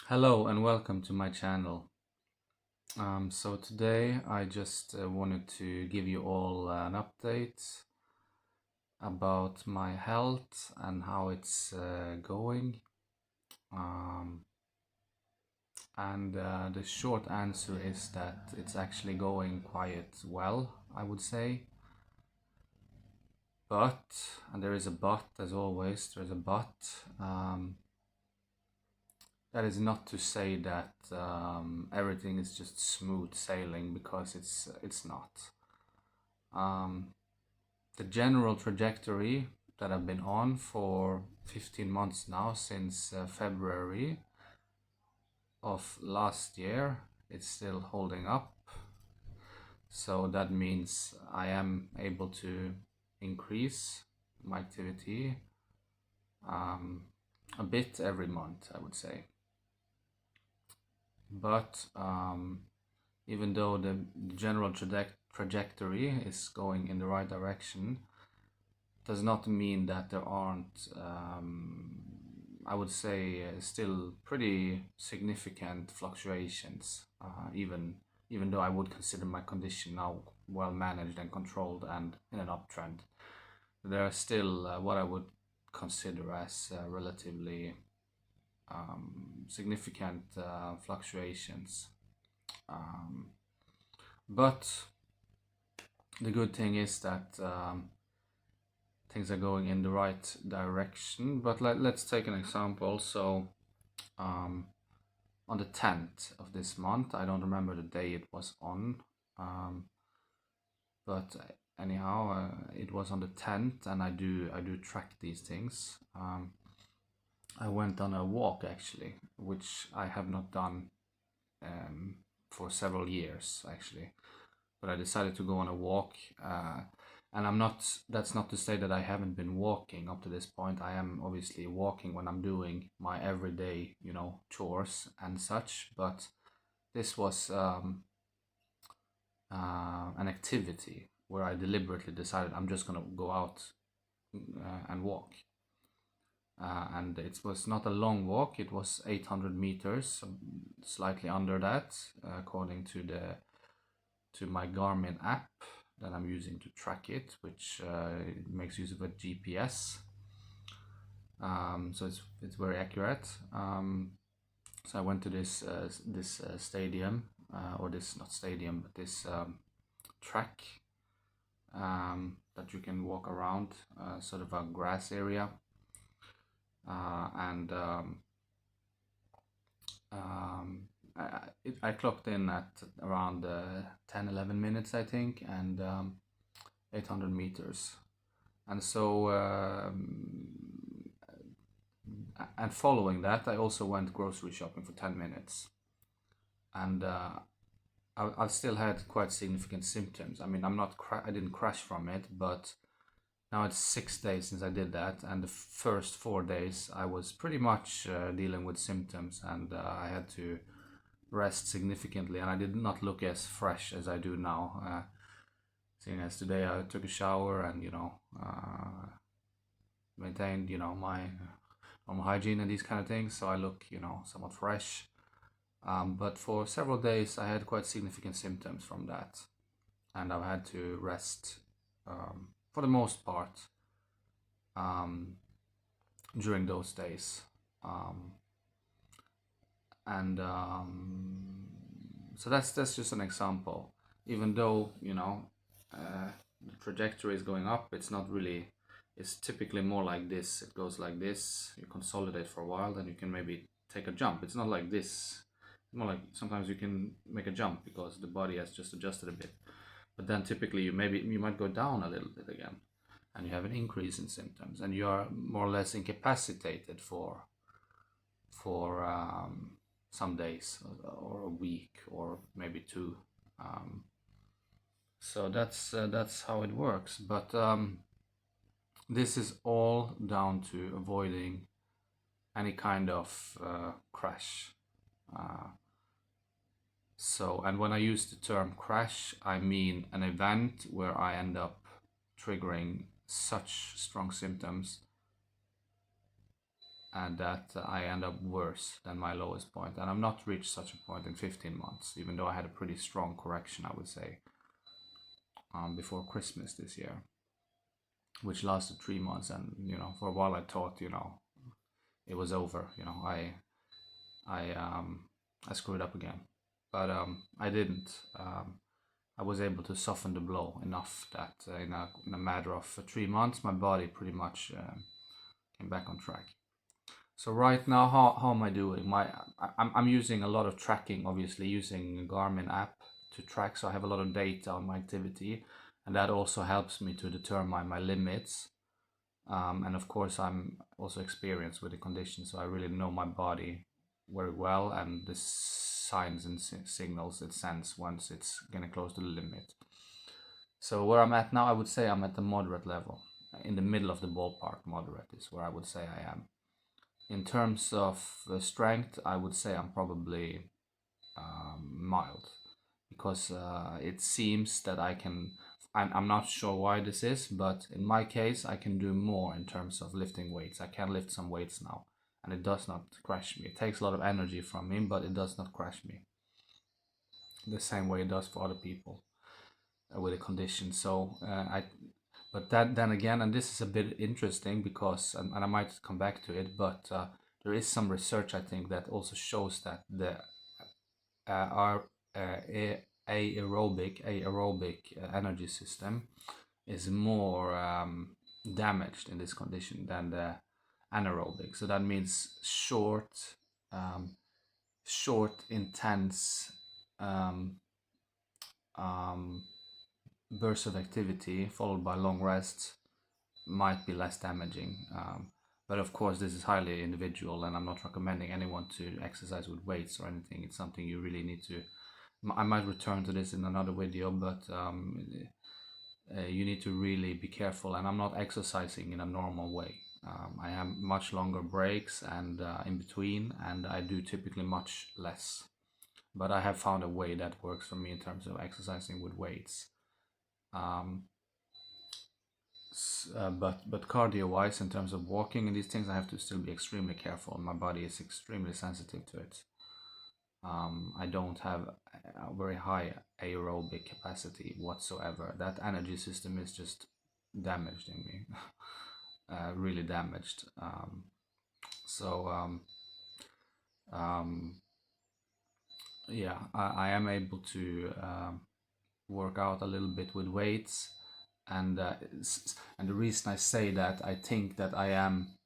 Hello and welcome to my channel. So today I just wanted to give you all an update about my health and how it's going. Um, and the short answer is that it's actually going quite well, I would say. But, and there is a but as always, there's a but. That is not to say that everything is just smooth sailing, because it's not. The general trajectory that I've been on for 15 months now, since February of last year, it's still holding up. So that means I am able to increase my activity a bit every month, I would say. But even though the general trajectory is going in the right direction, does not mean that there aren't, I would say, still pretty significant fluctuations, even though I would consider my condition now well managed and controlled and in an uptrend. There are still what I would consider as relatively significant fluctuations. But the good thing is that things are going in the right direction. But let's take an example. So on the 10th of this month, I don't remember the day it was on, but anyhow, it was on the 10th, and I do track these things. I went on a walk, actually, which I have not done for several years, actually. But I decided to go on a walk, and that's not to say that I haven't been walking up to this point. I am obviously walking when I'm doing my everyday, chores and such, but this was an activity where I deliberately decided I'm just gonna go out and walk. And it was not a long walk, it was 800 meters, slightly under that, according to my Garmin app that I'm using to track it, which makes use of a GPS. So it's very accurate. So I went to this stadium, or this, not stadium, but this track that you can walk around, sort of a grass area. And I clocked in at around 10-11 minutes, I think, and 800 meters. And so and following that, I also went grocery shopping for 10 minutes, and I still had quite significant symptoms. I mean, I didn't crash from it, but now it's 6 days since I did that, and the first 4 days I was pretty much dealing with symptoms, and I had to rest significantly, and I did not look as fresh as I do now. Seeing as today I took a shower and maintained my normal hygiene and these kind of things, so I look somewhat fresh. But for several days I had quite significant symptoms from that, and I've had to rest for the most part during those days. So that's just an example. Even though the trajectory is going up, it's not really. It's typically more like this. It goes like this. You consolidate for a while, then you can maybe take a jump. It's not like this. It's more like sometimes you can make a jump because the body has just adjusted a bit. But then typically you might go down a little bit again, and you have an increase in symptoms, and you are more or less incapacitated for some days or a week or maybe two. So that's how it works. But this is all down to avoiding any kind of crash. And when I use the term crash, I mean an event where I end up triggering such strong symptoms and that I end up worse than my lowest point. And I've not reached such a point in 15 months, even though I had a pretty strong correction, I would say, before Christmas this year, which lasted 3 months. And for a while I thought, it was over. I screwed up again, but I didn't. I was able to soften the blow enough that in a matter of 3 months, my body pretty much came back on track. So right now, how am I doing? I'm using a lot of tracking, obviously using a Garmin app to track, so I have a lot of data on my activity, and that also helps me to determine my limits. And of course, I'm also experienced with the condition, so I really know my body very well and the signs and signals it sends once it's getting close to the limit. So where I'm at now, I would say I'm at the moderate level. In the middle of the ballpark, moderate is where I would say I am. In terms of strength, I would say I'm probably mild, because it seems that I'm not sure why this is, but in my case, I can do more in terms of lifting weights. I can lift some weights now, and it does not crash me. It takes a lot of energy from me, but it does not crash me the same way it does for other people with a condition. So but then again, and this is a bit interesting because, and I might come back to it, but there is some research, I think, that also shows that the our aerobic energy system is more damaged in this condition than the anaerobic. So that means short, intense bursts of activity followed by long rests might be less damaging. But of course, this is highly individual, and I'm not recommending anyone to exercise with weights or anything. It's something you really need to. I might return to this in another video, but you need to really be careful. And I'm not exercising in a normal way. I have much longer breaks and in between, and I do typically much less. But I have found a way that works for me in terms of exercising with weights. But cardio-wise, in terms of walking and these things, I have to still be extremely careful. My body is extremely sensitive to it. I don't have a very high aerobic capacity whatsoever. That energy system is just damaged in me, really damaged. Yeah, I am able to work out a little bit with weights. And the reason I say that I think that I am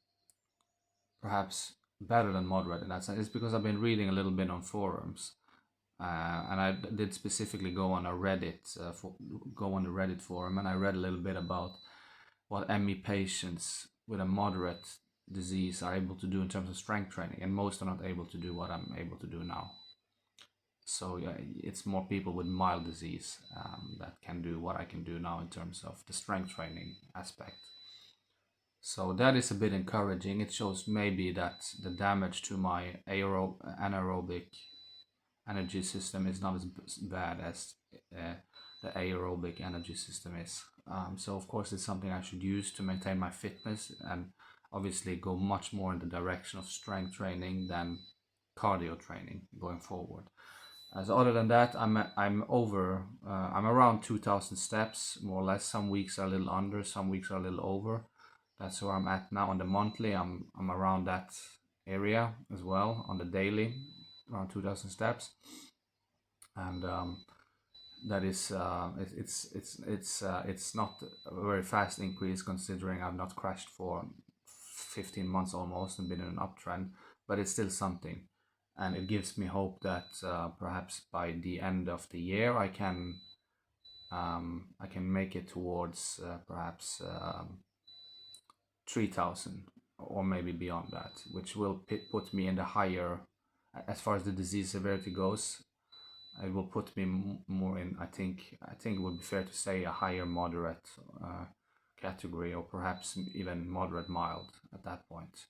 perhaps better than moderate in that sense is because I've been reading a little bit on forums, and I did specifically go on the Reddit forum, and I read a little bit about what ME patients with a moderate disease are able to do in terms of strength training, and most are not able to do what I'm able to do now. So yeah, it's more people with mild disease that can do what I can do now in terms of the strength training aspect. So that is a bit encouraging. It shows maybe that the damage to my anaerobic energy system is not as bad as the aerobic energy system is. So of course it's something I should use to maintain my fitness, and obviously go much more in the direction of strength training than cardio training going forward. So other than that, I'm around 2,000 steps, more or less. Some weeks are a little under, some weeks are a little over. That's where I'm at now on the monthly. I'm around that area as well on the daily, around 2,000 steps, and that is it's not a very fast increase considering I've not crashed for 15 months almost and been in an uptrend, but it's still something. And it gives me hope that perhaps by the end of the year I can make it towards perhaps 3,000 or maybe beyond that, which will put me in the higher, as far as the disease severity goes. It will put me more in, I think it would be fair to say, a higher moderate category, or perhaps even moderate mild at that point.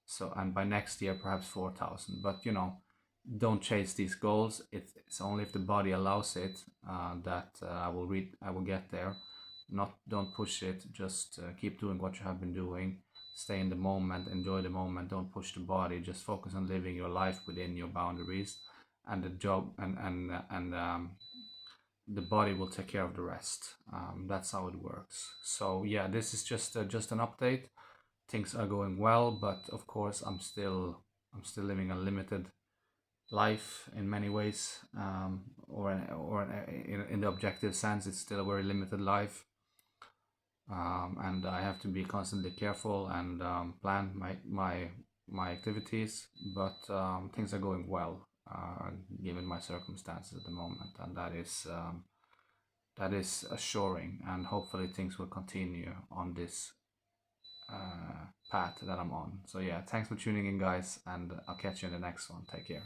So, and by next year, perhaps 4,000. But don't chase these goals. It's only if the body allows it that I will get there. Don't push it. Just keep doing what you have been doing. stay in the moment, enjoy the moment, don't push the body, just focus on living your life within your boundaries, and the job and the body will take care of the rest. That's how it works. So yeah, this is just an update. Things are going well, but of course I'm still living a limited life in many ways, or in the objective sense, it's still a very limited life, and I have to be constantly careful and plan my activities. But things are going well, given my circumstances at the moment, and that is assuring. And hopefully things will continue on this path that I'm on. So yeah, thanks for tuning in, guys, and I'll catch you in the next one. Take care.